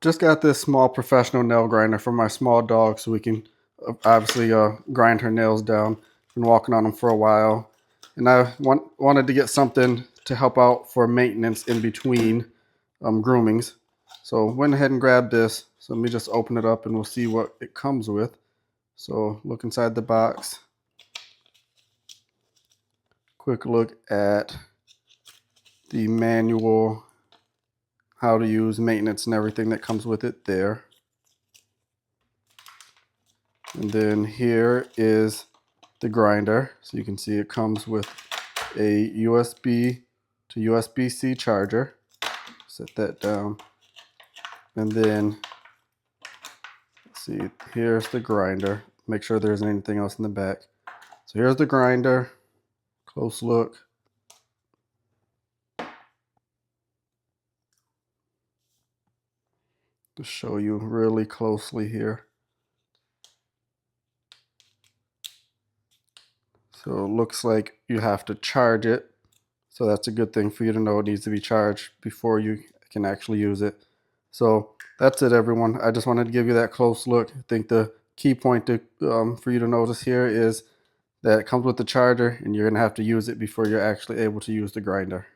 just got this small professional nail grinder for my small dog so we can obviously grind her nails down. Been walking on them for a while. And I wanted to get something to help out for maintenance in between groomings. So went ahead and grabbed this. So let me just open it up and we'll see what it comes with. So look inside the box. Quick look at the manual, how to use, maintenance, and everything that comes with it there. And then here is the grinder. So you can see it comes with a USB to USB-C charger. Set that down. And then, let's see, here's the grinder. Make sure there isn't anything else in the back. So here's the grinder. Close look. To show you really closely here. So it looks like you have to charge it. So that's a good thing for you to know. It needs to be charged before you can actually use it. So that's it, everyone. I just wanted to give you that close look. I think the key point for you to notice here is that it comes with the charger and you're going to have to use it before you're actually able to use the grinder.